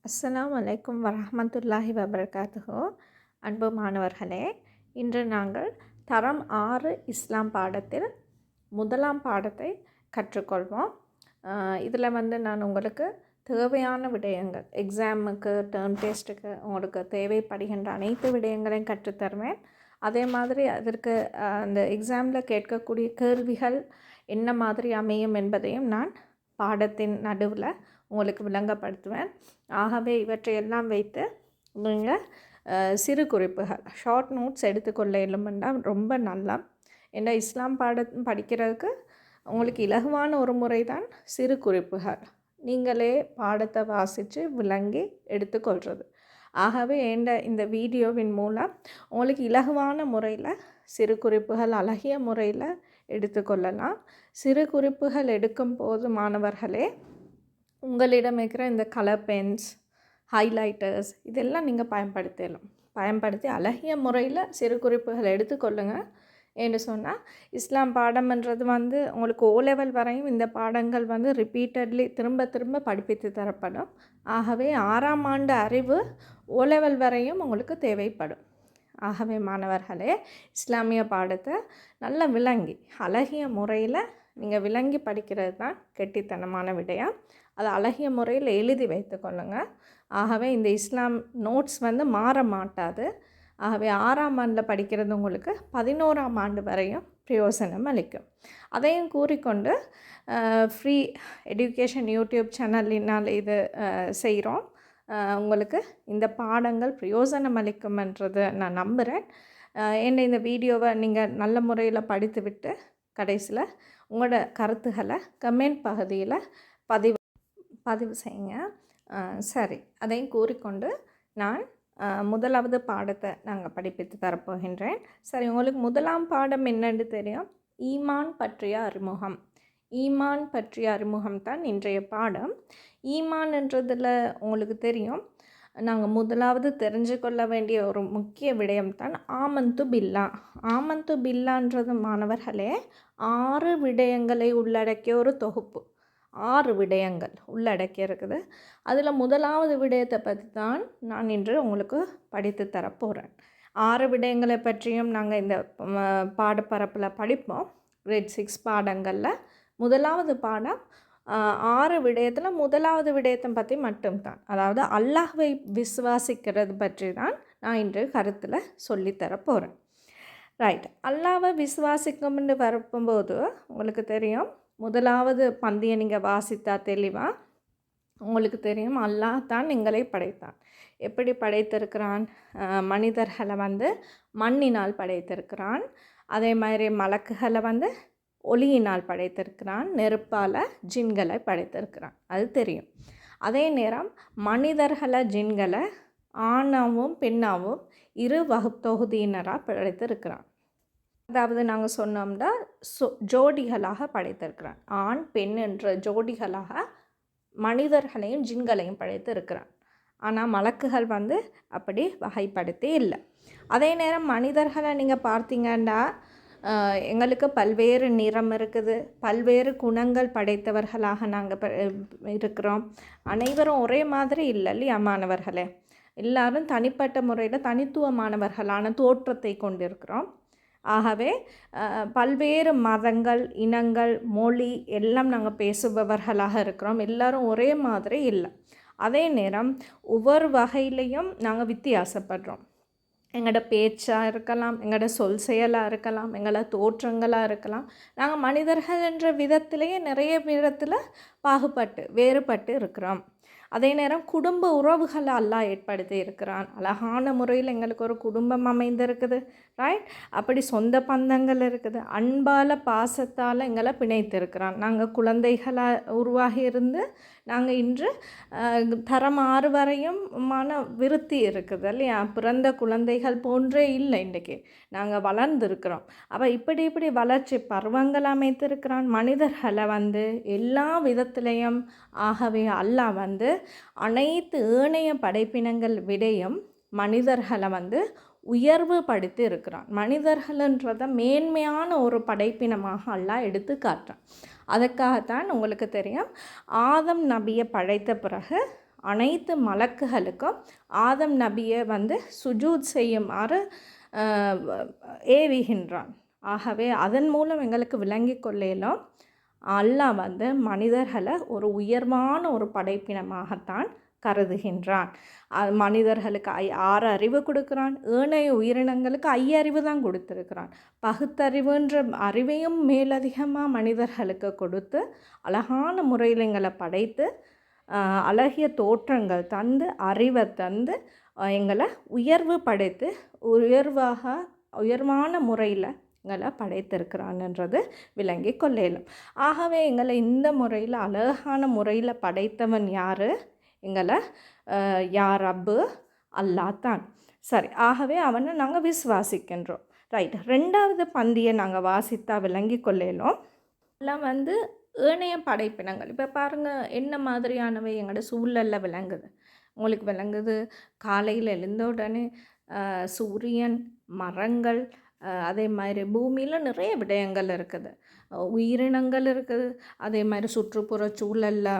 அஸ்ஸலாமு அலைக்கும் வரஹ்மத்துல்லாஹி வபரகாத்துஹு. அன்பு மாணவர்களே, இன்று நாங்கள் தரம் 6 இஸ்லாம் பாடத்தில் முதலாம் பாடத்தை கற்றுக்கொள்வோம். இதில் நான் உங்களுக்கு தேவையான விடயங்கள், எக்ஸாமுக்கு, டேர்ம் டெஸ்ட்டுக்கு உங்களுக்கு தேவைப்படுகின்ற அனைத்து விடயங்களையும் கற்றுத்தருவேன். அதே மாதிரி அதற்கு அந்த எக்ஸாமில் கேட்கக்கூடிய கேள்விகள் என்ன மாதிரி அமையும் என்பதையும் நான் பாடத்தின் நடுவில் உங்களுக்கு விளங்கப்படுத்துவேன். ஆகவே இவற்றையெல்லாம் வைத்து நீங்கள் சிறு குறிப்புகள், ஷார்ட் நோட்ஸ் எடுத்துக்கொள்ள இயலுமெண்டா ரொம்ப நல்லா. ஏன்னா இஸ்லாம் பாடம் படிக்கிறதுக்கு உங்களுக்கு இலகுவான ஒரு முறை தான் சிறு குறிப்புகள், நீங்களே பாடத்தை வாசித்து விளங்கி எடுத்துக்கொள்கிறது. ஆகவே இந்த வீடியோவின் மூலம் உங்களுக்கு இலகுவான முறையில் சிறு குறிப்புகள் அழகிய முறையில் எடுத்துக்கொள்ளலாம். சிறு குறிப்புகள் எடுக்கும் போது மாணவர்களே, உங்களிடம் இருக்கிற இந்த கலர் பென்ஸ், ஹைலைட்டர்ஸ் இதெல்லாம் நீங்கள் பயன்படுத்தி அழகிய முறையில் சிறு குறிப்புகள் எடுத்துக்கொள்ளுங்கள். என்று சொன்னால் இஸ்லாம் பாடம்ன்றது உங்களுக்கு ஓ லெவல் வரையும் இந்த பாடங்கள் ரிப்பீட்டட்லி திரும்ப திரும்ப படிப்பித்து தரப்படும். ஆகவே 6ஆம் ஆண்டு அறிவு ஓ லெவல் வரையும் உங்களுக்கு தேவைப்படும். ஆகவே மாணவர்களே, இஸ்லாமிய பாடத்தை நல்லா விளங்கி அழகிய முறையில் நீங்கள் விளங்கி படிக்கிறது தான் கெட்டித்தனமான விடயம். அது அழகிய முறையில் எழுதி வைத்து கொள்ளுங்கள். ஆகவே இந்த இஸ்லாம் நோட்ஸ் மாற மாட்டாது. ஆகவே 6ஆம் ஆண்டில் படிக்கிறது உங்களுக்கு 11ஆம் ஆண்டு வரையும் பிரயோசனம் அளிக்கும். அதையும் கூறிக்கொண்டு ஃப்ரீ எஜுகேஷன் யூடியூப் சேனலினால் இது செய்கிறோம். உங்களுக்கு இந்த பாடங்கள் பிரயோசனம் அளிக்கும்ன்றதை நான் நம்புகிறேன். இந்த வீடியோவை நீங்கள் நல்ல முறையில் படித்துவிட்டு கடைசியில் உங்களோட கருத்துக்களை கமெண்ட் பகுதியில் பதிவு செய்யுங்க. சரி, அதையும் கூறிக்கொண்டு நான் முதலாவது பாடத்தை நாங்கள் படிப்பித்து தரப்போகின்றேன். சரி, உங்களுக்கு முதலாம் பாடம் என்னென்னு தெரியும். ஈமான் பற்றிய அறிமுகம். ஈமான் பற்றிய அறிமுகம் தான் இன்றைய பாடம். ஈமான்ன்றதில் உங்களுக்கு தெரியும், நாங்கள் முதலாவது தெரிஞ்சு கொள்ள வேண்டிய ஒரு முக்கிய விடயம் தான் ஆமந்து பில்லா. ஆமந்து பில்லான்றது மாணவர்களே 6 விடயங்களை உள்ளடக்கிய ஒரு தொகுப்பு. 6 விடயங்கள் உள்ளடக்கி இருக்குது. அதில் முதலாவது விடயத்தை பற்றி தான் நான் இன்று உங்களுக்கு படித்து தரப்போகிறேன். 6 விடயங்களை பற்றியும் நாங்கள் இந்த பாடப்பரப்பில் படிப்போம். கிரேட் 6 பாடங்களில் முதலாவது பாடம் 6 விடயத்தில் முதலாவது விடயத்தை பற்றி மட்டும்தான், அதாவது அல்லாஹ்வை விசுவாசிக்கிறது பற்றி தான் நான் இன்று கருத்தில் சொல்லித்தரப்போகிறேன். ரைட், அல்லாஹ்வை விசுவாசிக்கும்னு வரப்போது உங்களுக்கு தெரியும், முதலாவது பந்தியை நீங்கள் வாசித்தா தெளிவாக உங்களுக்கு தெரியும், அல்லாஹ் தான் எங்களை படைத்தான். எப்படி படைத்திருக்கிறான்? மனிதர்களை மண்ணினால் படைத்திருக்கிறான். அதே மாதிரி மலக்குகளை ஒளியினால் படைத்திருக்கிறான். நெருப்பால் ஜின்களை படைத்திருக்கிறான், அது தெரியும். அதே நேரம் மனிதர்களை ஜின்களை ஆணாவும் பெண்ணாவும் 2 தொகுதியினராக படைத்திருக்கிறான். அதாவது நாங்கள் சொன்னோம்னா ஜோடிகளாக படைத்திருக்கிறான். ஆண் பெண் என்ற ஜோடிகளாக மனிதர்களையும் ஜின்களையும் படைத்து இருக்கிறான். ஆனால் மலக்குகள் அப்படி வகைப்படுத்தி இல்லை. அதே நேரம் மனிதர்களை நீங்கள் பார்த்தீங்கன்னா எங்களுக்கு பல்வேறு நிறம் இருக்குது, பல்வேறு குணங்கள் படைத்தவர்களாக நாங்கள் இருக்கிறோம். அனைவரும் ஒரே மாதிரி இல்லை இல்லையா மாணவர்களே? எல்லாரும் தனிப்பட்ட முறையில் தனித்துவமானவர்களான தோற்றத்தை கொண்டிருக்கிறோம். ஆகவே பல்வேறு மதங்கள், இனங்கள், மொழி எல்லாம் நாங்கள் பேசுபவர்களாக இருக்கிறோம். எல்லோரும் ஒரே மாதிரி இல்லை. அதே நேரம் ஒவ்வொரு வகையிலையும் நாங்கள் வித்தியாசப்படுறோம். எங்களோட பேச்சாக இருக்கலாம், எங்களோட சொல் செயலாக இருக்கலாம், எங்களோட தோற்றங்களாக இருக்கலாம். நாங்கள் மனிதர்கள் என்ற விதத்திலேயே நிறைய விதத்தில் வேறுபட்டு இருக்கிறோம். அதே நேரம் குடும்ப உறவுகளை அல்லாஹ் ஏற்படுத்தி இருக்கிறான். அழகான முறையில் எங்களுக்கு ஒரு குடும்பம் அமைந்திருக்குது. ரைட், அப்படி சொந்த பந்தங்கள் இருக்குது. அன்பால் பாசத்தால் எங்களை பிணைத்திருக்கிறான். நாங்கள் குழந்தைகளாக உருவாகி இருந்து நாங்கள் இன்று தரம் 6 வரையும் விருத்தி இருக்குது இல்லையா? பிறந்த குழந்தைகள் போன்றே இல்லை, இன்றைக்கி நாங்கள் வளர்ந்துருக்கிறோம். அப்போ இப்படி வளர்ச்சி பருவங்கள் அமைத்திருக்கிறான் மனிதர்களை எல்லா விதத்திலையும். ஆகவே அல்லாஹ் அனைத்து ஏனைய படைப்பினங்கள் விடையும் மனிதர்களை உயர்வு படுத்தி இருக்கிறான். மனிதர்கள்ன்றதை மேன்மையான ஒரு படைப்பினமாக அல்லாஹ் எடுத்து காட்டுறான். அதுக்காகத்தான் உங்களுக்கு தெரியும், ஆதம் நபியை படைத்த பிறகு அனைத்து மலக்குகளுக்கும் ஆதம் நபியை வந்து சுஜூத் செய்யுமாறு ஏவுகின்றான். ஆகவே அதன் மூலம் எங்களுக்கு விளங்கி கொள்ளலாம் அல்லாஹ் வந்து மனிதர்களை ஒரு உயர்வான ஒரு படைப்பினமாகத்தான் கருதுகின்றான். மனிதர்களுக்கு 6 அறிவு கொடுக்குறான், ஏனைய உயிரினங்களுக்கு 5 அறிவு தான் கொடுத்துருக்கிறான். பகுத்தறிவுன்ற அறிவையும் மேலதிகமாக மனிதர்களுக்கு கொடுத்து அழகான முறையில் எங்களை படைத்து அழகிய தோற்றங்கள் தந்து அறிவை தந்து எங்களை உயர்வு படைத்து உயர்வான முறையில் எங்களை படைத்திருக்கிறான்ன்றது விளங்கி கொள்ளலாம். ஆகவே எங்களை இந்த முறையில் அழகான முறையில் படைத்தவன் யார்? எங்களை ரப்பு அல்லாஹ் தான். சரி, ஆகவே அவனை நாங்கள் விசுவாசிக்கின்றோம். ரைட், 2வது பந்தியை நாங்கள் வாசித்தா விளங்கி கொள்ளலாம். எல்லாம் வந்து ஏனைய படைப்பினங்கள். இப்போ பாருங்கள் என்ன மாதிரியானவை எங்களோட சூழலில் விளங்குது. உங்களுக்கு விளங்குது, காலையில் எழுந்த உடனே சூரியன், மரங்கள், அதே மாதிரி பூமியில் நிறைய விடயங்கள் இருக்குது, உயிரினங்கள் இருக்குது. அதே மாதிரி சுற்றுப்புற சூழலில்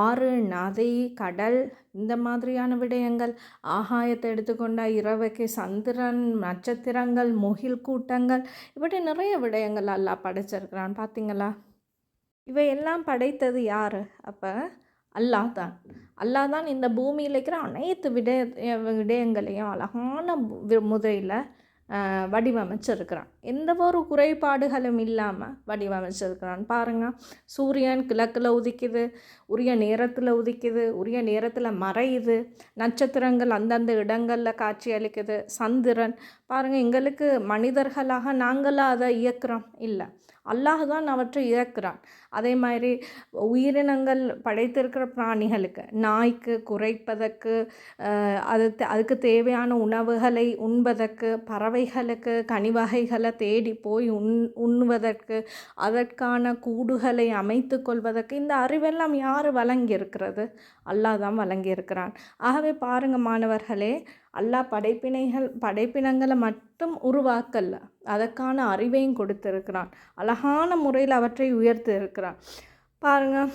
ஆறு, நதி, கடல், இந்த மாதிரியான விடயங்கள். ஆகாயத்தை எடுத்துக்கொண்டால் இரவைக்கு சந்திரன், நட்சத்திரங்கள், முகில் கூட்டங்கள், இப்படி நிறைய விடயங்கள் எல்லாம் படைச்சிருக்கிறான். பார்த்தீங்களா? இவையெல்லாம் படைத்தது யார்? அப்போ அல்லாஹ் தான். அல்லாஹ் தான் இந்த பூமியில் இருக்கிற அனைத்து விடயங்களையும் அழகான முறையில் வடிவமைச்சிருக்கிறான். எந்த ஒரு குறைபாடுகளும் இல்லாமல் வடிவமைச்சிருக்கிறான். பாருங்கள், சூரியன் கிழக்கில் உதிக்குது, உரிய நேரத்தில் உதிக்குது, உரிய நேரத்தில் மறையுது. நட்சத்திரங்கள் அந்தந்த இடங்களில் காட்சி அளிக்குது. சந்திரன் பாருங்கள், எங்களுக்கு மனிதர்களாக நாங்களாக அதை இயக்குறோம் இல்லை, அல்லாஹ் தான் அவற்றை இயக்குறான். அதே மாதிரி உயிரினங்கள் படைத்திருக்கிற பிராணிகளுக்கு, நாய்க்கு குறைப்பதற்கு, அதுக்கு தேவையான உணவுகளை உண்பதற்கு, பறவைகளுக்கு கனிவகைகளை தேடி போய் உண்ணுவதற்கு, அதற்கான கூடுகளை அமைத்து கொள்வதற்கு இந்த அறிவெல்லாம் யார் வழங்கியிருக்கிறது? அல்லாஹ் தான் வழங்கியிருக்கிறான். ஆகவே பாருங்கள் மாணவர்களே, அல்லாஹ் படைப்பினங்களை மட்டும் உருவாக்கல, அதற்கான அறிவையும் கொடுத்திருக்கிறான். அழகான முறையில் அவற்றை உயர்த்தி இருக்கிறான். பாருங்கள்,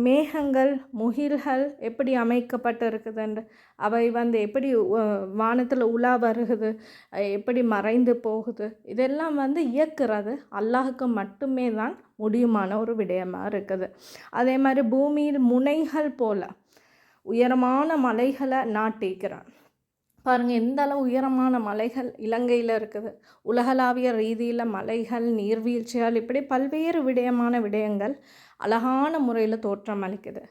மேகங்கள், முகில்கள் எப்படி அமைக்கப்பட்டு இருக்குதுன்று, அவை வந்து எப்படி வானத்தில் உலா வருகுது, எப்படி மறைந்து போகுது, இதெல்லாம் வந்து இயக்குறது அல்லாஹுக்கு மட்டுமே தான் முடியுமான ஒரு விடயமாக இருக்குது. அதே மாதிரி பூமியில் முனைகள் போல உயரமான மலைகளை நாட்டிக்கிறான். பாருங்கள், எந்த அளவு உயரமான மலைகள் இலங்கையில் இருக்குது. உலகளாவிய ரீதியில் மலைகள், நீர்வீழ்ச்சிகள், இப்படி பல்வேறு விடயங்கள் அழகான முறையில் தோற்றம் அளிக்குது.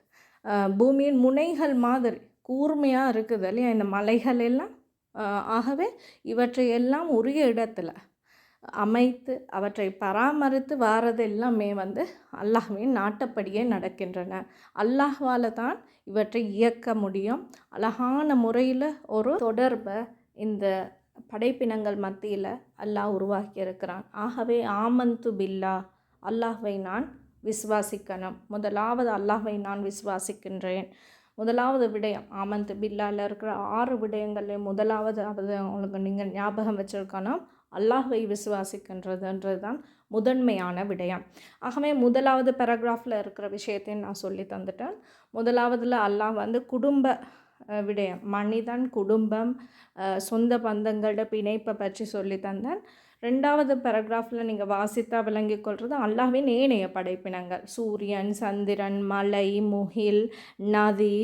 பூமியின் முனைகள் மாதிரி கூர்மையாக இருக்குது இல்லையா இந்த மலைகள் எல்லாம். ஆகவே இவற்றையெல்லாம் உரிய இடத்துல அமைத்து அவற்றை பராமரித்து வாரது எல்லாமே வந்து அல்லாஹ்வின் நாட்டப்படியே நடக்கின்றன. அல்லாஹ்வால் தான் இவற்றை இயக்க முடியும். அழகான முறையில் ஒரு தொடர்பை இந்த படைப்பினங்கள் மத்தியில் அல்லாஹ் உருவாக்கி இருக்கிறான். ஆகவே ஆமந்து பில்லா, அல்லாஹ்வை நான் விசுவாசிக்கணும். முதலாவது அல்லாஹ்வை நான் விசுவாசிக்கின்றேன். முதலாவது விடயம் ஆமந்து பில்லாவில் இருக்கிற 6 விடயங்கள்லேயும் முதலாவது உங்களுக்கு நீங்கள் ஞாபகம் வச்சுருக்கணும், அல்லாஹ்வை விசுவாசிக்கின்றதுன்றது தான் முதன்மையான விடயம். ஆகவே முதலாவது பேராகிராஃபில் இருக்கிற விஷயத்தையும் நான் சொல்லி தந்துட்டேன். முதலாவதில் அல்லாஹ் வந்து குடும்ப விடயம், மனிதன், குடும்பம், சொந்த பந்தங்களோட பிணைப்பை பற்றி சொல்லி தந்தேன். 2வது பேராகிராஃபில் நீங்கள் வாசித்தா விளங்கி கொள்வது அல்லாஹ்வின் ஏனைய படைப்பினங்கள், சூரியன், சந்திரன், மலை, முகில், நதி,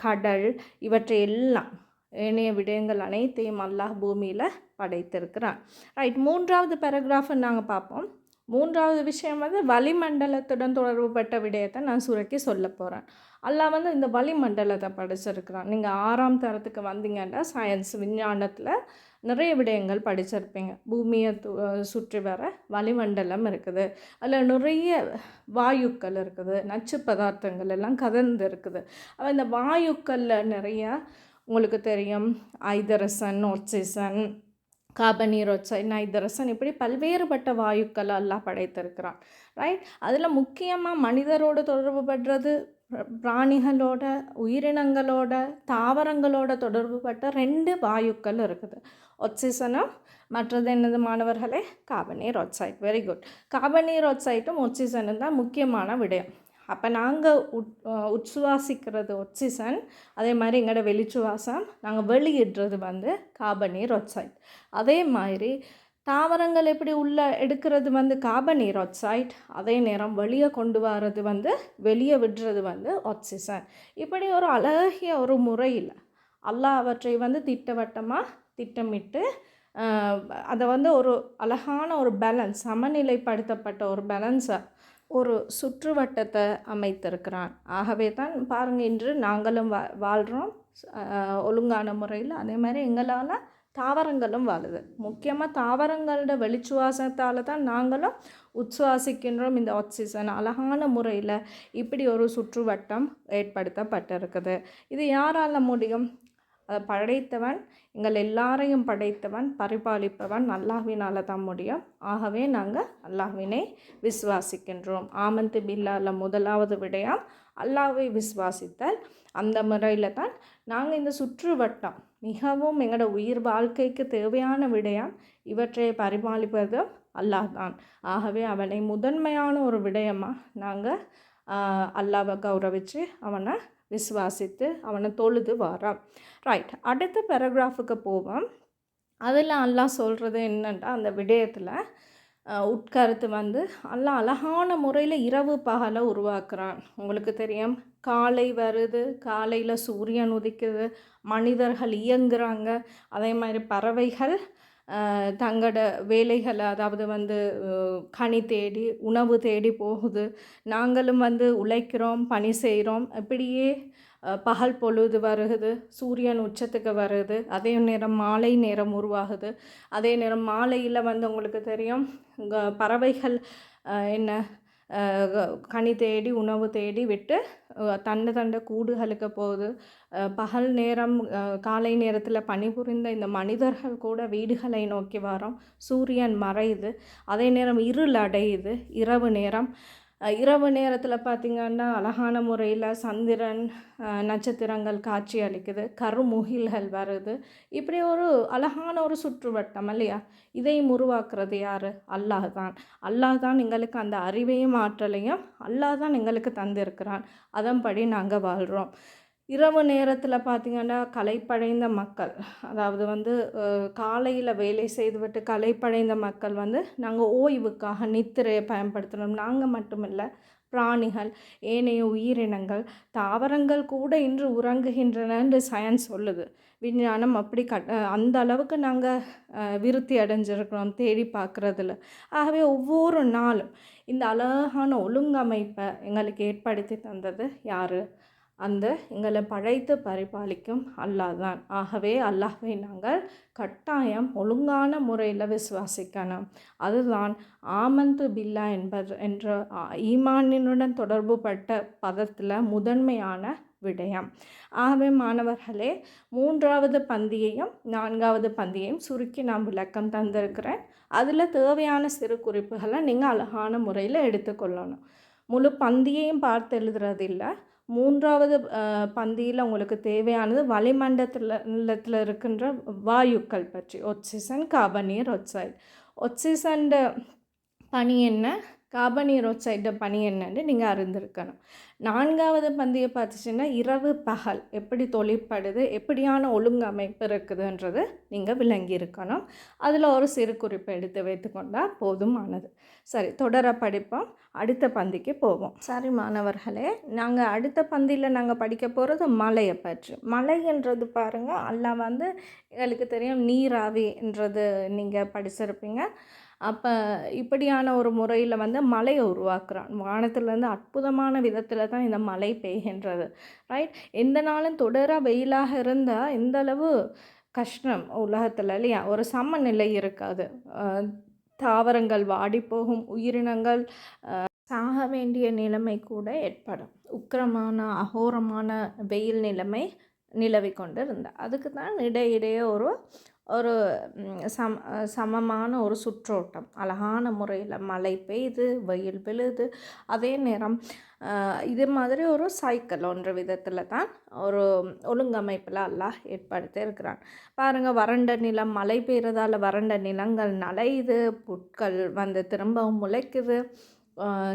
கடல், இவற்றை எல்லாம் ஏனைய விடயங்கள் அனைத்தையும் அல்லாஹ் பூமியில் படைத்திருக்கிறான். ரைட், 3வது பேராகிராஃபை நாங்கள் பார்ப்போம். 3வது விஷயம் வந்து வளிமண்டலத்துடன் தொடர்புபட்ட விடயத்தை நான் சுருக்கி சொல்ல போகிறேன். அல்லாஹ் வந்து இந்த வளிமண்டலத்தை படிச்சிருக்கிறான். நீங்கள் 6ஆம் தரத்துக்கு வந்தீங்கன்னா சயின்ஸ் விஞ்ஞானத்தில் நிறைய விடயங்கள் படிச்சிருப்பீங்க. பூமியை சுற்றி வர வளிமண்டலம் இருக்குது, அதில் நிறைய வாயுக்கள் இருக்குது, நச்சு பதார்த்தங்கள் எல்லாம் கலந்து இருக்குது. இந்த வாயுக்களில் நிறையா உங்களுக்கு தெரியும், ஐதரசன், ஆக்சிஜன், கார்பனீரோக்சைடு, நைதரசன், இப்படி பல்வேறுபட்ட வாயுக்கள் எல்லாம் படைத்திருக்கிறான். ரைட், அதில் முக்கியமாக மனிதரோடு தொடர்பு படுறது, பிராணிகளோட, உயிரினங்களோட, தாவரங்களோட தொடர்பு பட்ட 2 வாயுக்கள் இருக்குது. ஆக்சிஜனும் மற்றது என்னது மாணவர்களே? கார்பனீரோக்சைடு. Very good. கார்பனீரோக்சைடும் ஆக்சிஜனும் தான் முக்கியமான விடயம். அப்போ நாங்கள் உட்சுவாசிக்கிறது ஒக்சிசன், அதே மாதிரி எங்களோட வெளிச்சுவாசம் நாங்கள் வெளியிடுறது வந்து கார்பன் டை ஆக்சைடு. அதே மாதிரி தாவரங்கள் எப்படி உள்ளே எடுக்கிறது வந்து கார்பன் டை ஆக்சைடு, அதே நேரம் வெளியே கொண்டு வர்றது வந்து வெளியே விடுறது வந்து ஆக்சிஜன். இப்படி ஒரு அழகிய ஒரு முறையில் அல்லாஹ் அவற்றை வந்து திட்டவட்டமாக திட்டமிட்டு அதை வந்து ஒரு அழகான ஒரு பேலன்ஸ், சமநிலைப்படுத்தப்பட்ட ஒரு பேலன்ஸை, ஒரு சுற்றுவட்டத்தை அமைத்திருக்கிறான். ஆகவே தான் பாருங்கள், இன்று நாங்களும் வாழ்கிறோம் ஒழுங்கான முறையில். அதே மாதிரி எங்களால் தாவரங்களும் வாழுது. முக்கியமாக தாவரங்களோட வெளிச்சுவாசத்தால் தான் நாங்களும் உச்சுவாசிக்கின்றோம் இந்த ஆக்சிஜன். அழகான முறையில் இப்படி ஒரு சுற்றுவட்டம் ஏற்படுத்தப்பட்டிருக்குது. இது யாரால் முடியும்? அதை படைத்தவன், எங்கள் எல்லாரையும் படைத்தவன், பரிபாலிப்பவன் அல்லாஹ்வினால் தான் முடியும். ஆகவே நாங்கள் அல்லாஹ்வினை விசுவாசிக்கின்றோம். ஆமந்து பில்லால முதலாவது விடயம் அல்லாஹ்வை விசுவாசித்தல். அந்த முறையில் தான் நாங்கள் இந்த சுற்றுவட்டம் மிகவும் எங்களோட உயிர் வாழ்க்கைக்கு தேவையான விடயம். இவற்றை பரிபாலிப்பதும் அல்லாஹ் தான். ஆகவே அவனை முதன்மையான ஒரு விடயமாக நாங்கள் அல்லாஹ்வை கௌரவித்து அவனை விசுவாசித்து அவனை தொழுது வாரான். ரைட், அடுத்த பேராகிராஃபுக்கு போவோம். அதில் அல்லாஹ் சொல்கிறது என்னென்னா, அந்த விடயத்தில் உட்கருத்து வந்து அல்லாஹ் அழகான முறையில் இரவு பகலை உருவாக்குறான். உங்களுக்கு தெரியும், காலை வருது, காலையில் சூரியன் உதிக்குது, மனிதர்கள் இயங்குறாங்க, அதே மாதிரி பறவைகள் தங்களோட வேலைகளை, அதாவது வந்து கனி தேடி உணவு தேடி போகுது. நாங்களும் வந்து உழைக்கிறோம், பணி செய்கிறோம். இப்படியே பகல் பொழுது வருகுது, சூரியன் உச்சத்துக்கு வருது, அதே நேரம் மாலை நேரம் உருவாகுது. அதே நேரம் மாலையில் வந்து உங்களுக்கு தெரியும், பறவைகள் என்ன கனி தேடி உணவு தேடி விட்டு தண்டை கூடுகளுக்கு போகுது. பகல் நேரம் காலை நேரத்தில் பணிபுரிந்த இந்த மனிதர்கள் கூட வீடுகளை நோக்கி வரோம். சூரியன் மறையுது, அதே நேரம் இருள் அடையுது. இரவு நேரத்தில் பார்த்திங்கன்னா அழகான முறையில் சந்திரன் நட்சத்திரங்கள் காட்சி அளிக்குது, கருமுகில்கள் வருது. இப்படி ஒரு அழகான ஒரு சுற்றுவட்டம் இல்லையா? இதை உருவாக்குறது யார்? அல்லாஹ் தான். அல்லாஹ் தான் எங்களுக்கு அந்த அறிவையும் ஆற்றலையும் அல்லாஹ் தான் எங்களுக்கு தந்திருக்கிறான். அதன்படி நாங்கள் வாழ்கிறோம். இரவு நேரத்தில் பார்த்திங்கன்னா களைப்படைந்த மக்கள், அதாவது வந்து காலையில் வேலை செய்துவிட்டு களைப்படைந்த மக்கள் வந்து நாங்கள் ஓய்வுக்காக நித்திரையை பயன்படுத்தணும். நாங்கள் மட்டுமில்லை, பிராணிகள், ஏனைய உயிரினங்கள், தாவரங்கள் கூட இன்று உறங்குகின்றன என்று சயின்ஸ் சொல்லுது. விஞ்ஞானம் அப்படி அந்த அளவுக்கு நாங்கள் விருத்தி அடைஞ்சிருக்கிறோம் தேடி பார்க்குறதுல. ஆகவே ஒவ்வொரு நாளும் இந்த அழகான ஒழுங்கமைப்பை எங்களுக்கு ஏற்படுத்தி தந்தது யார்? அந்த எங்களை படைத்து பரிபாலிக்கும் அல்லாஹ் தான். ஆகவே அல்லாஹ்வை நாங்கள் கட்டாயம் ஒழுங்கான முறையில் விசுவாசிக்கணும். அதுதான் ஆமந்து பில்லா என்ற ஈமானினுடன் தொடர்புபட்ட பதத்தில் முதன்மையான விடயம். ஆகவே மாணவர்களே, 3வது பந்தியையும் 4வது பந்தியையும் சுருக்கி நான் விளக்கம் தந்திருக்கிறேன். அதில் தேவையான சிறு குறிப்புகளை நீங்கள் அழகான முறையில் எடுத்துக்கொள்ளணும். முழு பந்தியையும் பார்த்து எழுதுறது இல்லை. 3வது பந்தியில் உங்களுக்கு தேவையானது வளிமண்டலத்தில் இருக்கின்ற வாயுக்கள் பற்றி, oxygen, carbon di oxide. Oxygen பணி என்ன, கார்பன் டை ஆக்சைடு பணி என்னன்னு நீங்கள் அறிந்திருக்கணும். 4வது பந்தியை பார்த்துச்சின்னா இரவு பகல் எப்படி தொழிற்படுது, எப்படியான ஒழுங்கமைப்பு இருக்குதுன்றது நீங்கள் விளங்கியிருக்கணும். அதில் ஒரு சிறு குறிப்பை எடுத்து வைத்துக்கொண்டால் போதுமானது. சரி, தொடர படிப்போம். அடுத்த பந்திக்கு போவோம். சரி மாணவர்களே, நாங்கள் அடுத்த பந்தியில் நாங்கள் படிக்க போகிறது மழையை பற்றி. மழைன்றது பாருங்கள், அல்லாஹ் வந்து எங்களுக்கு தெரியும் நீராவின்றது நீங்கள் படிச்சிருப்பீங்க. அப்போ இப்படியான ஒரு முறையில் வந்து மழையை உருவாக்குறான். வானத்திலேருந்து அற்புதமான விதத்தில் தான் இந்த மழை பெய்கின்றது. ரைட், எந்த நாளும் தொடர வெயிலாக இருந்தால் எந்தளவு கஷ்டம் உலகத்தில் இல்லையா? ஒரு சமநிலை இருக்காது. தாவரங்கள் வாடிப்போகும், உயிரினங்கள் சாக வேண்டிய நிலைமை கூட ஏற்படும். உக்கிரமான அகோரமான வெயில் நிலைமை நிலவி கொண்டு இருந்தால் அதுக்கு தான் இடையிடையே ஒரு சமமான ஒரு சுற்றோட்டம், அழகான முறையில் மழை பெய்யுது, வெயில் விழுது. அதே நேரம் இது மாதிரி ஒரு சைக்கிள் ஒன்ற விதத்தில் தான் ஒரு ஒழுங்கமைப்பில் அல்லாஹ் ஏற்படுத்தி இருக்கிறான். பாருங்கள், வறண்ட நிலம், மழை பெய்கிறதால வறண்ட நிலங்கள் நலையுது, புட்கள் வந்து திரும்பவும் முளைக்குது.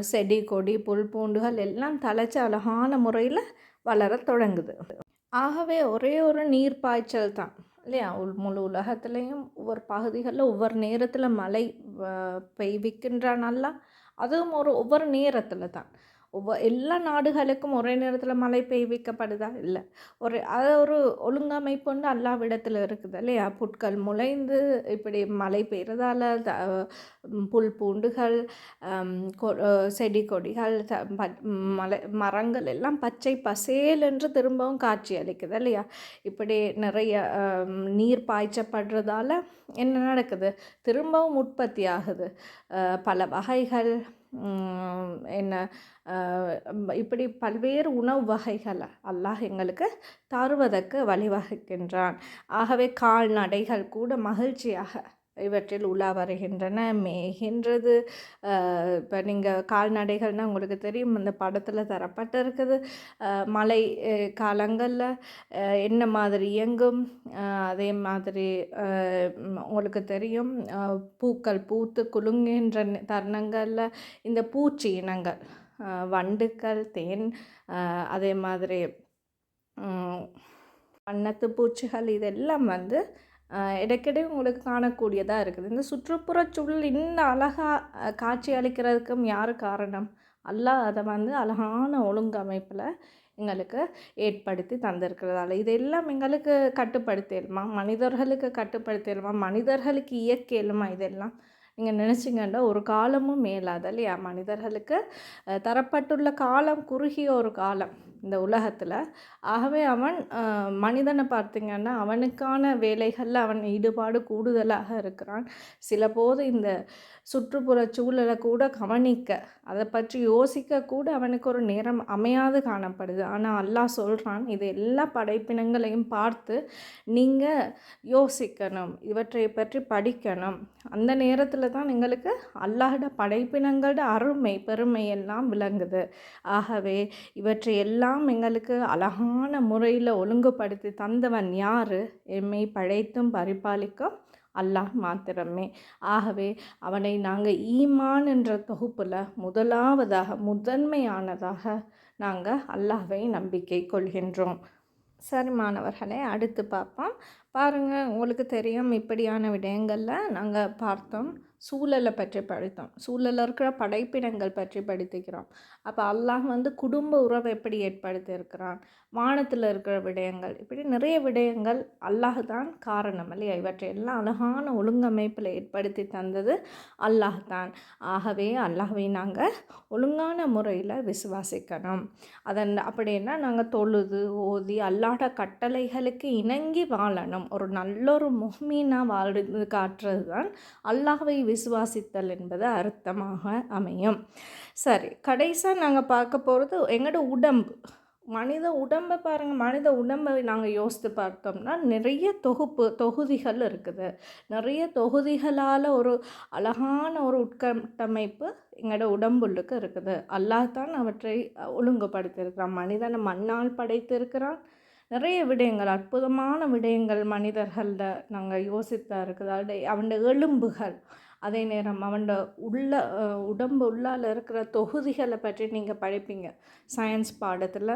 செடி கொடி புல் பூண்டுகள் எல்லாம் தழைச்சி அழகான முறையில் வளர தொடங்குது. ஆகவே ஒரே ஒரு நீர் பாய்ச்சல் தான் இல்லையா, முழு உலகத்துலேயும் ஒவ்வொரு பகுதிகளில் ஒவ்வொரு நேரத்தில் மழை பெய்விக்கின்றான் நல்லா. அதுவும் ஒவ்வொரு நேரத்தில் தான். எல்லா நாடுகளுக்கும் ஒரே நேரத்தில் மழை பெய்விக்கப்படுதா? இல்லை. அது ஒரு ஒழுங்கமைப்பு வந்து அல்லாவிடத்தில் இருக்குது இல்லையா. புட்கள் முளைந்து இப்படி மழை பெய்கிறதால புல் பூண்டுகள் செடி கொடிகள் மரங்கள் எல்லாம் பச்சை பசேல் என்று திரும்பவும் காட்சி அளிக்குது இல்லையா. இப்படி நிறைய நீர் பாய்ச்சப்படுறதால என்ன நடக்குது, திரும்பவும் உற்பத்தி ஆகுது பல வகைகள். என்ன இப்படி பல்வேறு உணவு வகைகளை அல்லாஹ் எங்களுக்கு தருவதற்கு வழிவகுக்கின்றான். ஆகவே கால்நடைகள் கூட மகிழ்ச்சியாக இவற்றில் உலா வருகின்றன, மேய்கின்றது. இப்போ நீங்கள் கால்நடைகள்னால் உங்களுக்கு தெரியும், இந்த படத்தில் தரப்பட்டிருக்குது. மழை காலங்களில் என்ன மாதிரி இயங்கும், அதே மாதிரி உங்களுக்கு தெரியும் பூக்கள் பூத்து குலுங்குகின்ற தருணங்களில் இந்த பூச்சி இனங்கள், வண்டுக்கள், தேன், அதே மாதிரி வண்ணத்து பூச்சிகள், இதெல்லாம் வந்து இடைக்கிடையே உங்களுக்கு காணக்கூடியதாக இருக்குது. இந்த சுற்றுப்புறச்சூழல் இன்னும் அழகாக காட்சி அளிக்கிறதுக்கும் யார் காரணம்? அல்லாஹ் அதை வந்து அழகான ஒழுங்கமைப்பில் எங்களுக்கு ஏற்படுத்தி தந்திருக்கிறதால இதெல்லாம் எங்களுக்கு கட்டுப்படுத்திடுமா, மனிதர்களுக்கு கட்டுப்படுத்திடுமா, மனிதர்களுக்கு இயற்கையிலுமா? இதெல்லாம் நீங்கள் நினச்சிங்கன்னா ஒரு காலமும் மேலாது இல்லையா. மனிதர்களுக்கு தரப்பட்டுள்ள காலம் குறுகிய ஒரு காலம் இந்த உலகத்தில். ஆகவே அவன் மனிதனை பார்த்திங்கன்னா அவனுக்கான வேலைகளில் அவன் ஈடுபாடு கூடுதலாக இருக்கிறான். சில போது இந்த சுற்றுப்புற சூழலை கூட கவனிக்க, அதை பற்றி யோசிக்க கூட அவனுக்கு ஒரு நேரம் அமையாது காணப்படுது. ஆனால் அல்லாஹ் சொல்கிறான், இது எல்லா படைப்பினங்களையும் பார்த்து நீங்கள் யோசிக்கணும், இவற்றை பற்றி படிக்கணும். அந்த நேரத்தில் தான் எங்களுக்கு அல்லாஹ்ட படைப்பினங்களோட அருமை பெருமை எல்லாம் விளங்குது. ஆகவே இவற்றை எல்லாம் எங்களுக்கு அழகான முறையில் ஒழுங்குபடுத்தி தந்தவன் யார்? எம்மை படைத்தும் பரிபாலிக்கும் அல்லாஹ் மாத்திரமே. ஆகவே அவனை நாங்கள் ஈமான் என்ற தொகுப்பில் முதன்மையானதாக நாங்கள் அல்லாஹ்வை நம்பிக்கை கொள்கின்றோம். சரி மாணவர்களே, அடுத்து பார்ப்போம். பாருங்கள், உங்களுக்கு தெரியும் இப்படியான விடயங்களில் நாங்கள் பார்த்தோம். சூழலை பற்றி படித்தோம், சூழலில் இருக்கிற படைப்பினங்கள் பற்றி படித்துக்கிறோம். அப்போ அல்லாஹ் வந்து குடும்ப உறவை எப்படி ஏற்படுத்தி இருக்கிறான், வானத்தில் இருக்கிற விடயங்கள், இப்படி நிறைய விடயங்கள் அல்லாஹ் தான் காரணம் இல்லையா. இவற்றை எல்லாம் அழகான ஒழுங்கமைப்பில் ஏற்படுத்தி தந்தது அல்லாஹ் தான். ஆகவே அல்லாஹ்வை நாங்கள் ஒழுங்கான முறையில் விசுவாசிக்கணும். அப்படின்னா நாங்கள் தொழுது ஓதி அல்லாஹ்ட கட்டளைகளுக்கு இணங்கி வாழணும். ஒரு நல்லொரு முஃமினாக வாழ்ந்து காட்டுறது தான் அல்லாஹ்வை விசுவாசித்தல் என்பது அர்த்தமாக அமையும். சரி, கடைசியாக நாங்கள் பார்க்க போகிறது எங்களோட உடம்பு. மனித உடம்பை பாருங்கள். மனித உடம்பை நாங்கள் யோசித்து பார்த்தோம்னா நிறைய தொகுதிகள் இருக்குது. நிறைய தொகுதிகளால் ஒரு அழகான ஒரு உட்கட்டமைப்பு எங்களோட உடம்புள்ளுக்கு இருக்குது. அல்லாஹ் தான் அவற்றை ஒழுங்குபடுத்தியிருக்கிறான். மனிதனை மண்ணால் படைத்திருக்கிறான். நிறைய விடயங்கள், அற்புதமான விடயங்கள் மனிதர்களில் நாங்கள் யோசித்தா இருக்குது. அவன் எலும்புகள், அதே நேரம் அவன் உடம்பு உள்ளால் இருக்கிற தொகுதிகளை பற்றி நீங்கள் படிப்பீங்க. சயின்ஸ் பாடத்தில்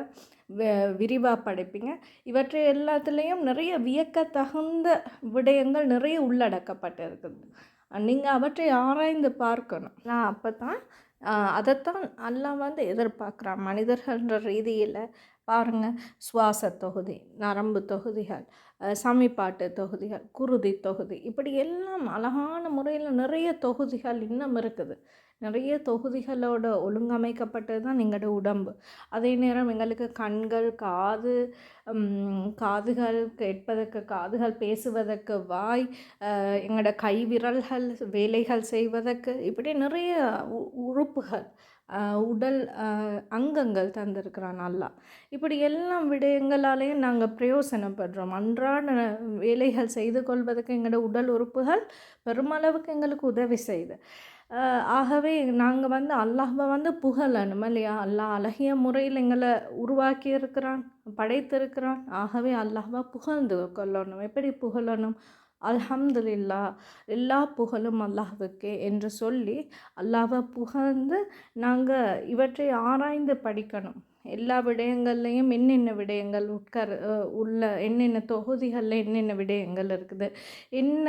விரிவாக படிப்பீங்க. இவற்றை எல்லாத்துலேயும் நிறைய வியக்கத்தகுந்த விடயங்கள் நிறைய உள்ளடக்கப்பட்டு இருக்குது. நீங்கள் அவற்றை ஆராய்ந்து பார்க்கணும். நான் அப்போ தான் அதைத்தான் அல்லாஹ் வந்து எதிர்பார்க்குறான் மனிதர்கள்ன்ற ரீதியில். பாருங்கள், சுவாச தொகுதி, நரம்பு தொகுதிகள், சமிபாட்டு தொகுதிகள், குருதி தொகுதி, இப்படி எல்லாம் அழகான முறையில் நிறைய தொகுதிகள் இன்னும் இருக்குது. நிறைய தொகுதிகளோட ஒழுங்கமைக்கப்பட்டது தான் எங்களோட உடம்பு. அதே நேரம் எங்களுக்கு கண்கள், காதுகள், கேட்பதற்கு காதுகள், பேசுவதற்கு வாய், எங்களோட கை விரல்கள் வேலைகள் செய்வதற்கு, இப்படி நிறைய உறுப்புகள், உடல் அங்கங்கள் தந்திருக்கிறான் அல்லாஹ். இப்படி எல்லாம் விடயங்களாலேயும் நாங்கள் பிரயோசனப்படுறோம். அன்றாட வேலைகள் செய்து கொள்வதற்கு எங்களோட உடல் உறுப்புகள் பெருமளவுக்கு எங்களுக்கு உதவி செய்யுது. ஆகவே நாங்கள் வந்து அல்லாஹ்வை வந்து புகழணும் இல்லையா. அல்லாஹ் அழகிய முறையில் எங்களை உருவாக்கி இருக்கிறான், படைத்திருக்கிறான். ஆகவே அல்லாஹ்வை புகழ்ந்து கொள்ளணும். எப்படி புகழணும்? அல்ஹம்துலில்லா, எல்லா புகழும் அல்லாஹ்வுக்கே என்று சொல்லி அல்லாஹ்வை புகழ்ந்து நாங்கள் இவற்றை ஆராய்ந்து படிக்கணும். எல்லா விடயங்கள்லையும் என்னென்ன விடயங்கள் உள்ள என்னென்ன தொகுதிகளில் என்னென்ன விடயங்கள் இருக்குது, என்ன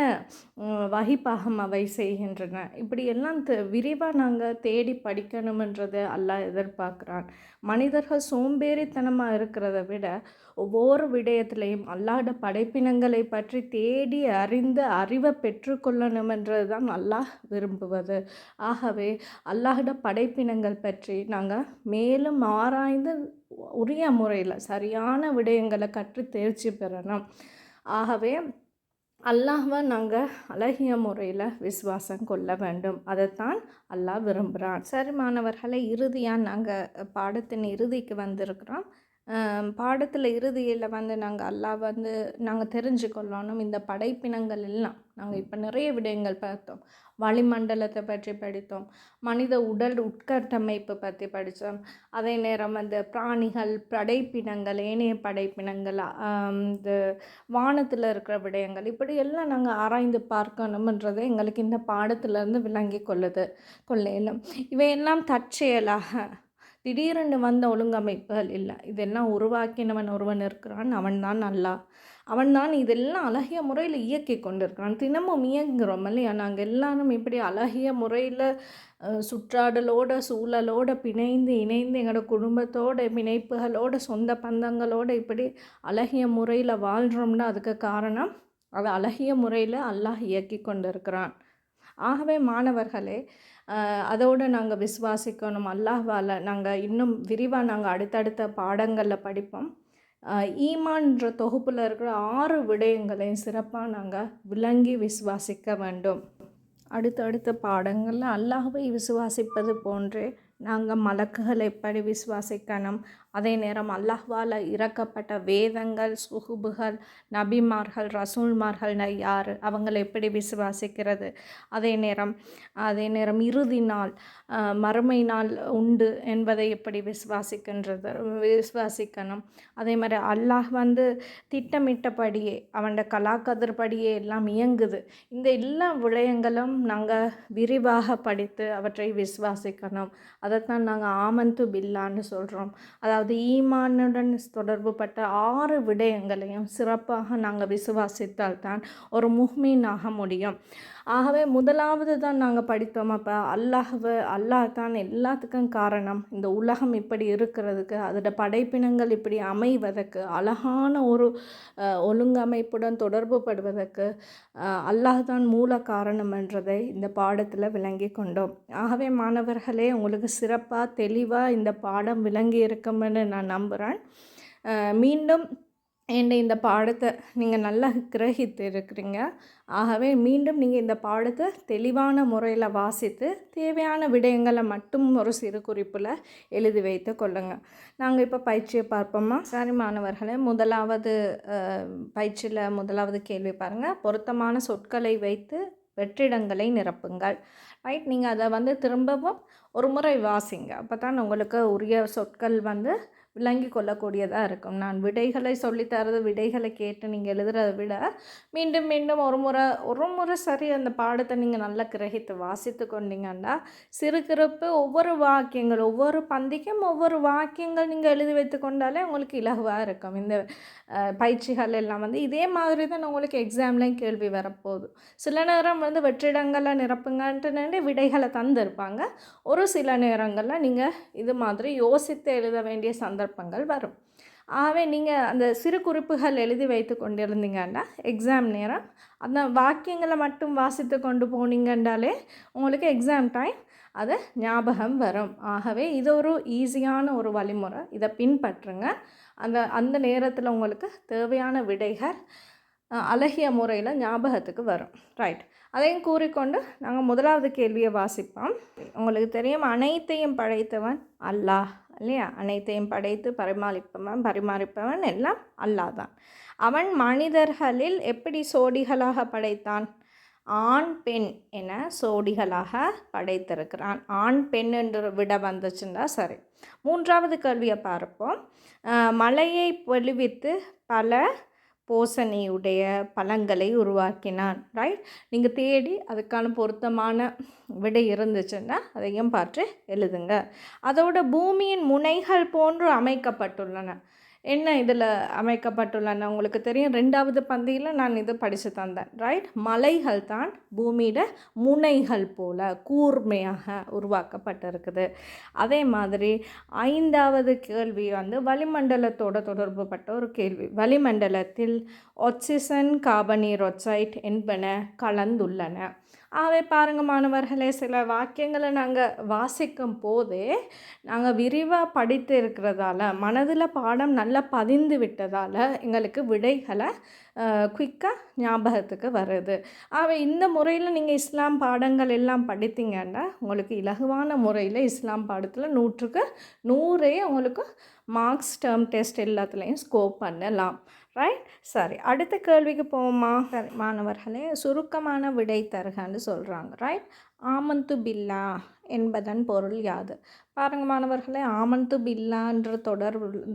வகிப்பாகம் அவை செய்கின்றன, இப்படி எல்லாம் விரிவாக நாங்கள் தேடி படிக்கணுமென்றதை அல்லாஹ் எதிர்பார்க்குறான். மனிதர்கள் சோம்பேறித்தனமாக இருக்கிறத விட ஒவ்வொரு விடயத்திலையும் அல்லாஹ்ட படைப்பினங்களை பற்றி தேடி அறிந்து அறிவை பெற்றுக்கொள்ளணுமென்றது தான் அல்லாஹ் விரும்புவது. ஆகவே அல்லாஹ்ட படைப்பினங்கள் பற்றி நாங்கள் மேலும் ஆராய்ந்து உரிய முறையில் சரியான விடயங்களை கற்று தேர்ச்சி பெறணும். ஆகவே அல்லாஹ்வை நாங்கள் அழகிய முறையில் விசுவாசம் கொள்ள வேண்டும். அதைத்தான் அல்லாஹ் விரும்புகிறான். சரி மாணவர்களை, இறுதியாக நாங்கள் பாடத்தின் இறுதிக்கு வந்திருக்கிறோம். பாடத்தில் இறுதியில் நாங்கள் நாங்கள் தெரிஞ்சுக்கொள்ளணும். இந்த படைப்பினங்கள் எல்லாம் நாங்கள் இப்போ நிறைய விடயங்கள் பார்த்தோம். வளிமண்டலத்தை பற்றி படித்தோம், மனித உடல் உட்கட்டமைப்பு பற்றி படித்தோம், அதே நேரம் அந்த பிராணிகள், படைப்பினங்கள், ஏனைய படைப்பினங்கள், இந்த வானத்தில் இருக்கிற விடயங்கள், இப்படி எல்லாம் நாங்கள் ஆராய்ந்து பார்க்கணுன்றதை எங்களுக்கு இந்த பாடத்திலேருந்து விளங்கி கொள்ளையிலும். இவையெல்லாம் தற்செயலாக திடீரென்று வந்த ஒழுங்கமைப்புகள் இல்லை. இதெல்லாம் உருவாக்கினவன் ஒருவன் இருக்கிறான், அவன்தான் அல்லாஹ். அவன்தான் இதெல்லாம் அழகிய முறையில் இயக்கி கொண்டிருக்கிறான். தினமும் இயங்குகிறோம் இல்லையா? நாங்கள் எல்லாரும் இப்படி அழகிய முறையில் சூழலோடு இணைந்து எங்களோட குடும்பத்தோட பிணைப்புகளோட சொந்த பந்தங்களோடு இப்படி அழகிய முறையில் வாழ்கிறோம்னா அதுக்கு காரணம் அது அழகிய முறையில் அல்லாஹ் இயக்கி கொண்டிருக்கிறான். ஆகவே மாணவர்களே, அதோடு நாங்கள் விசுவாசிக்கணும். அல்லாஹ்வால் நாங்கள் இன்னும் விரிவாக நாங்கள் அடுத்தடுத்த பாடங்களில் படிப்போம். ஈமான்ற தொகுப்பில் இருக்கிற 6 விடயங்களையும் சிறப்பாக நாங்கள் விளங்கி விசுவாசிக்க வேண்டும். அடுத்தடுத்த பாடங்களில் அல்லாஹ்வை விசுவாசிப்பது போன்றே நாங்கள் மலக்குகளை எப்படி விசுவாசிக்கணும், அதே நேரம் அல்லாஹ்வால் இறக்கப்பட்ட வேதங்கள், சுகுபுகள், நபிமார்கள், ரசூல்மார்கள் யார், அவங்களை எப்படி விசுவாசிக்கிறது, அதே நேரம் இறுதி நாள், மறுமை நாள் உண்டு என்பதை எப்படி விசுவாசிக்கணும். அதே மாதிரி அல்லாஹ் திட்டமிட்டபடியே அவனோட கலாக்கதிர்படியே எல்லாம் இயங்குது. இந்த எல்லா விடயங்களும் நாங்கள் விரிவாக படித்து அவற்றை விசுவாசிக்கணும். அதைத்தான் நாங்கள் ஆமந்து பில்லான்னு சொல்கிறோம். அதாவது ஈமானுடன் தொடர்புபட்ட 6 விடயங்களையும் சிறப்பாக நாங்கள் விசுவாசித்தால்தான் ஒரு முஹ்மீனாக முடியும். ஆகவே முதலாவது தான் நாங்கள் படித்தோம். அப்போ அல்லாஹ் தான் எல்லாத்துக்கும் காரணம். இந்த உலகம் இப்படி இருக்கிறதுக்கு, அதோட படைப்பினங்கள் இப்படி அமைவதற்கு, அழகான ஒரு ஒழுங்கமைப்புடன் தொடர்பு படுவதற்கு அல்லாஹ் தான் மூல காரணம் என்றதை இந்த பாடத்தில் விளங்கி கொண்டோம். ஆகவே மாணவர்களே, உங்களுக்கு சிறப்பாக தெளிவாக இந்த பாடம் விளங்கி இருக்கும்னு நான் நம்புகிறேன். மீண்டும் இந்த பாடத்தை நீங்கள் நல்லா கிரகித்து இருக்கிறீங்க. ஆகவே மீண்டும் நீங்கள் இந்த பாடத்தை தெளிவான முறையில் வாசித்து தேவையான விடயங்களை மட்டும் ஒரு சிறு குறிப்பில் எழுதி வைத்து கொள்ளுங்கள். நாங்கள் இப்போ பயிற்சியை பார்ப்போமா? சரி மாணவர்களே, முதலாவது கேள்வி பாருங்கள். பொருத்தமான சொற்களை வைத்து வெற்றிடங்களை நிரப்புங்கள். ரைட், நீங்கள் அதை திரும்பவும் ஒரு முறை வாசிங்க. அப்போ தான் உங்களுக்கு உரிய சொற்கள் விளங்கி கொள்ளக்கூடியதாக இருக்கும். நான் விடைகளை சொல்லித்தரது, விடைகளை கேட்டு நீங்கள் எழுதுறதை விட மீண்டும் மீண்டும் ஒரு முறை சரி அந்த பாடத்தை நீங்கள் நல்லா கிரகித்து வாசித்து கொண்டீங்கன்னா சிறுகிறுப்பு ஒவ்வொரு வாக்கியங்கள், ஒவ்வொரு பந்திக்கும் ஒவ்வொரு வாக்கியங்கள் நீங்கள் எழுதி வைத்து கொண்டாலே உங்களுக்கு இலகுவாக இருக்கும். இந்த பயிற்சிகள் எல்லாம் இதே மாதிரி தான் உங்களுக்கு எக்ஸாம்லேயும் கேள்வி வரப்போகுது. சில நேரம் வெற்றிடங்களை நிரப்புங்கன்ட்டு விடைகளை தந்திருப்பாங்க. ஒரு சில நேரங்களில் நீங்கள் இது மாதிரி யோசித்து எழுத வேண்டிய சந்தர்ப்பங்கள் வரும். ஆகவே நீங்கள் அந்த சிறு குறிப்புகள் எழுதி வைத்து கொண்டிருந்தீங்கன்னா எக்ஸாம் நேரம் அந்த வாக்கியங்களை மட்டும் வாசித்து கொண்டு போனீங்கன்றாலே உங்களுக்கு எக்ஸாம் டைம் அது ஞாபகம் வரும். ஆகவே இது ஒரு ஈஸியான ஒரு வழிமுறை, இதை பின்பற்றுங்க. அந்த நேரத்தில் உங்களுக்கு தேவையான விடைகள் அழகிய முறையில் ஞாபகத்துக்கு வரும். ரைட், அதையும் கூறிக்கொண்டு நாங்கள் முதலாவது கேள்வியை வாசிப்போம். உங்களுக்கு தெரியும், அனைத்தையும் படைத்தவன் அல்லாஹ் இல்லையா? அனைத்தையும் படைத்து பரிமாறிப்பவன் எல்லாம் அல்லாஹ் தான். அவன் மனிதர்களில் எப்படி சோடிகளாக படைத்தான்? ஆண் பெண் என சோடிகளாக படைத்திருக்கிறான். ஆண் பெண் என்று விட வந்துச்சுன்னா சரி. மூன்றாவது கேள்வியை பார்ப்போம். மழையை பொழிவித்து பல போசனையுடைய பழங்களை உருவாக்கினான். ரைட், நீங்கள் தேடி அதுக்கான பொருத்தமான விடை இருந்துச்சுன்னா அதையும் பார்த்து எழுதுங்க. அதோட பூமியின் முனைகள் போன்று அமைக்கப்பட்டுள்ளன. என்ன இதில் அமைக்கப்பட்டுள்ளன உங்களுக்கு தெரியும். 2வது பந்தியில் நான் இது படித்து தந்தேன். ரைட், மலைகள் தான் பூமியிட முனைகள் போல கூர்மையாக உருவாக்கப்பட்டிருக்குது. அதே மாதிரி 5வது கேள்வி வளிமண்டலத்தோட தொடர்பு பட்ட ஒரு கேள்வி. வளிமண்டலத்தில் ஆக்சிஜன், கார்பனீரொக்சைட் என்பன கலந்துள்ளன. ஆகவே பாருங்கள் மாணவர்களே, சில வாக்கியங்களை நாங்கள் வாசிக்கும் போதே நாங்கள் விரிவாக படித்து இருக்கிறதால மனதில் பாடம் நல்லா பதிந்து விட்டதால் எங்களுக்கு விடைகளை குயிக்காக ஞாபகத்துக்கு வருது. ஆகவே இந்த முறையில் நீங்கள் இஸ்லாம் பாடங்கள் எல்லாம் படித்தீங்கன்னா உங்களுக்கு இலகுவான முறையில் இஸ்லாம் பாடத்தில் 100க்கு 100 உங்களுக்கு மார்க்ஸ் டேர்ம் டெஸ்ட் எல்லாத்துலேயும் ஸ்கோர் பண்ணலாம். ரைட், சரி, அடுத்த கேள்விக்கு போவோமா? சரி மாணவர்களே, சுருக்கமான விடை தருகன்னு சொல்கிறாங்க. ரைட், ஆமந்து பில்லா என்பதன் பொருள் யாது? பாருங்கள் மாணவர்களே, ஆமந்து பில்லான்ற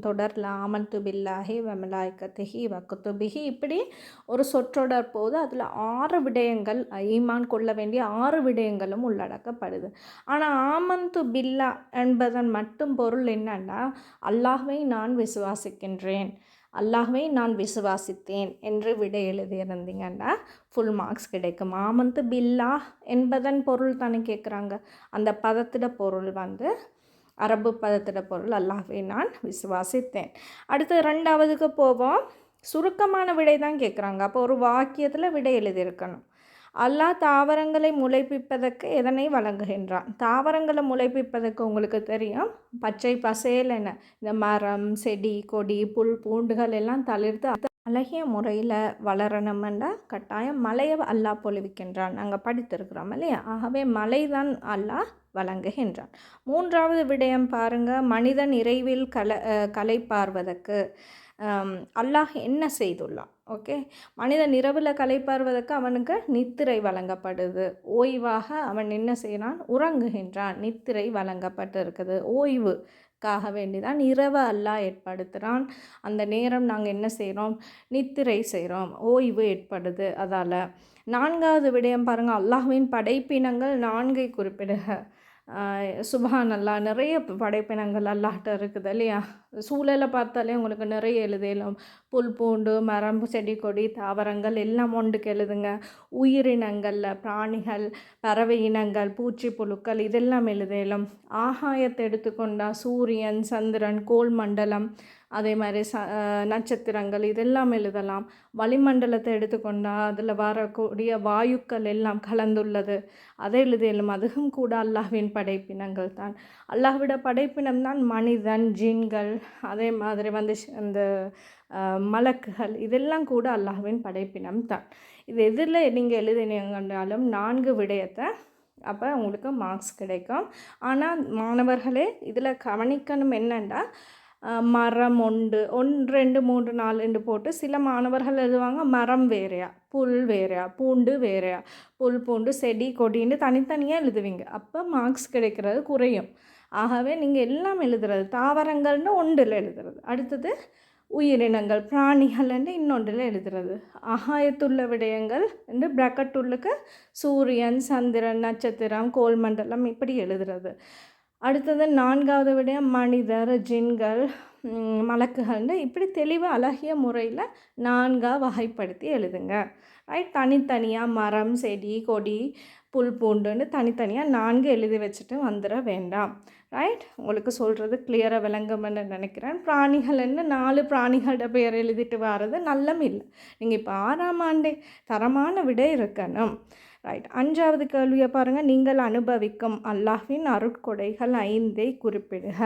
தொடரில் ஆமந்து பில்லாஹி வமலாய்கத்திஹி வக்குத்துபிஹி இப்படி ஒரு சொற்றொடர் போது அதில் 6 விடயங்கள், ஈமான் கொள்ள வேண்டிய 6 விடயங்களும் உள்ளடக்கப்படுது. ஆனால் ஆமந்து பில்லா என்பதன் மட்டும் பொருள் என்னன்னா, அல்லாஹ்வை நான் விசுவாசிக்கின்றேன், அல்லாஹ்வை நான் விசுவாசித்தேன் என்று விடை எழுதியிருந்தீங்கன்னா ஃபுல் மார்க்ஸ் கிடைக்கும். ஆமந்து பில்லா என்பதன் பொருள் தானே கேட்குறாங்க. அந்த பதத்திட பொருள் அரபு பதத்திட பொருள் அல்லாஹ்வை நான் விசுவாசித்தேன். அடுத்து 2வதுக்கு போவோம். சுருக்கமான விடை தான் கேட்குறாங்க. அப்போ ஒரு வாக்கியத்தில் விடை எழுதியிருக்கணும். அல்லாஹ் தாவரங்களை முளைப்பிப்பதற்கு எதனை வழங்குகின்றான்? தாவரங்களை முளைப்பிப்பதற்கு உங்களுக்கு தெரியும், பச்சை பசேல் என்ன இந்த மரம், செடி, கொடி, புல், பூண்டுகள் எல்லாம் தளிர்த்து அழகிய முறையில் வளரணுமெண்டா கட்டாயம் மழையை அல்லாஹ் பொழிவிக்கின்றான். நாங்கள் படித்திருக்கிறோம் இல்லையா? ஆகவே மழை தான் அல்லாஹ் வழங்குகின்றான். 3வது விடயம் பாருங்கள், மனிதன் இறைவில் களைப்பார்வதற்கு அல்லாஹ் என்ன செய்துள்ளான்? ஓகே, மனிதன் இரவில் களைப்பார்வதற்கு அவனுக்கு நித்திரை வழங்கப்படுது. ஓய்வாக அவன் என்ன செய்கிறான்? உறங்குகின்றான். நித்திரை வழங்கப்பட்டு இருக்குது. ஓய்வுக்காக வேண்டிதான் இரவு அல்லாஹ் ஏற்படுத்துகிறான். அந்த நேரம் நாங்கள் என்ன செய்கிறோம்? நித்திரை செய்கிறோம், ஓய்வு ஏற்படுது. அதால் 4வது விடயம் பாருங்கள், அல்லாஹ்வின் படைப்பினங்கள் 4 குறிப்பிடுக. சுபஹான் அல்லாஹ், நிறைய படைப்பினங்கள் அல்லாஹ்ட்ட இருக்குது இல்லையா? சூழலை பார்த்தாலே உங்களுக்கு நிறைய எழுதலாம். புல், பூண்டு, மரம், செடி, கொடி, தாவரங்கள் எல்லாம் ஒன்றுக்கு எழுதுங்க. உயிரினங்களில் பிராணிகள், பறவை இனங்கள், பூச்சி, புழுக்கள் இதெல்லாம் எழுதலாம். ஆகாயத்தை எடுத்துக்கொண்டால் சூரியன், சந்திரன், கோள் மண்டலம், அதே மாதிரி நட்சத்திரங்கள் இதெல்லாம் எழுதலாம். வளிமண்டலத்தை எடுத்துக்கொண்டால் அதில் வரக்கூடிய வாயுக்கள் எல்லாம் கலந்துள்ளது, அதை எழுதலும். அதுவும் கூட அல்லாஹ்வின் படைப்பினங்கள் தான். அல்லாஹ்விட படைப்பினம் தான் மனிதன், ஜின்கள், அதே மாதிரி அந்த மலக்குகள் இதெல்லாம் கூட அல்லாஹ்வின் படைப்பினம் தான். இது எதில் நீங்கள் எழுதினீங்கன்னாலும் 4 விடயத்தை அப்போ உங்களுக்கு மார்க்ஸ் கிடைக்கும். ஆனால் மாணவர்களே இதில் கவனிக்கணும் என்னென்னா, மரம் 1 2 3 4 போட்டு சில மாணவர்கள் எழுதுவாங்க மரம் வேறையா, புல் வேறையா, பூண்டு வேறையா, புல், பூண்டு, செடி, கொடின்னு தனித்தனியாக எழுதுவீங்க. அப்போ மார்க்ஸ் கிடைக்கிறது குறையும். ஆகவே நீங்கள் எல்லாம் எழுதுறது, தாவரங்கள்னு 1 எழுதுறது, அடுத்தது உயிரினங்கள் பிராணிகள் என்று இன்னொன்றில் எழுதுறது, ஆகாயத்துள்ள விடயங்கள் என்று பிராக்கெட்டுள்ளுக்கு சூரியன், சந்திரன், நட்சத்திரம், கோள் மண்டலம் இப்படி எழுதுறது. அடுத்தது 4வது விடயம் மனிதர், ஜின்கள், மலக்குகள்னு இப்படி தெளிவாக அழகிய முறையில் 4 வகைப்படுத்தி எழுதுங்க. ரைட், தனித்தனியாக மரம், செடி, கொடி, புல், பூண்டுன்னு தனித்தனியாக 4 எழுதி வச்சுட்டு வந்துட வேண்டாம். ரைட், உங்களுக்கு சொல்கிறது கிளியராக விளங்கும்னு நினைக்கிறேன். பிராணிகள்னு 4 பிராணிகளோட பெயர் எழுதிட்டு வர்றது நல்லம் இல்லை. நீங்கள் இப்போ 6ஆம் ஆண்டே தரமான விடை இருக்கணும். ரைட், 5வது கேள்வியை பாருங்கள், நீங்கள் அனுபவிக்கும் அல்லாஹ்வின் அருட்கொடைகள் 5 குறிப்பிடுக.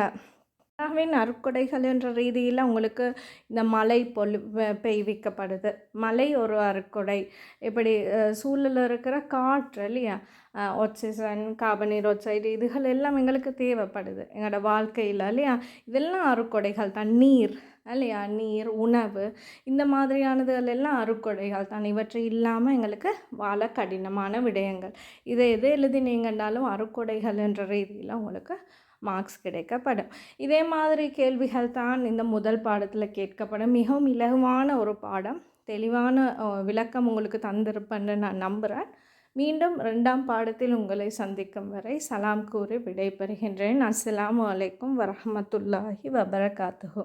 அல்லாஹ்வின் அருட்கொடைகள் என்ற ரீதியில் உங்களுக்கு இந்த மழை பெய்விக்கப்படுது. மழை ஒரு அருட்கொடை. இப்படி சூழலில் இருக்கிற காற்று இல்லையா, ஆக்சிஜன், கார்பனீரொக்சைடு இதுகள் எல்லாம் எங்களுக்கு தேவைப்படுது எங்களோட வாழ்க்கையில் இல்லையா? இதெல்லாம் அருட்கொடைகள் தான். நீர் இல்லையா, நீர், உணவு இந்த மாதிரியானதுகள் எல்லாம் அருட்கொடைகள் தான். இவற்றை இல்லாமல் எங்களுக்கு வாழ கடினமான விடயங்கள். இதை எது எழுதினீங்கன்னாலும் அருட்கொடைகள் என்ற ரீதியில் உங்களுக்கு மார்க்ஸ் கிடைக்கப்படும். இதே மாதிரி கேள்விகள் தான் இந்த முதல் பாடத்தில் கேட்கப்படும். மிகவும் இலகுவான ஒரு பாடம், தெளிவான விளக்கம் உங்களுக்கு தந்திருப்பேன்னு நான் நம்புகிறேன். மீண்டும் 2ஆம் பாடத்தில் உங்களை சந்திக்கும் வரை சலாம் கூறி விடைபெறுகின்றேன். அஸ்ஸலாமு அலைக்கும் வரஹ்மத்துல்லாஹி வபரகாத்துஹு.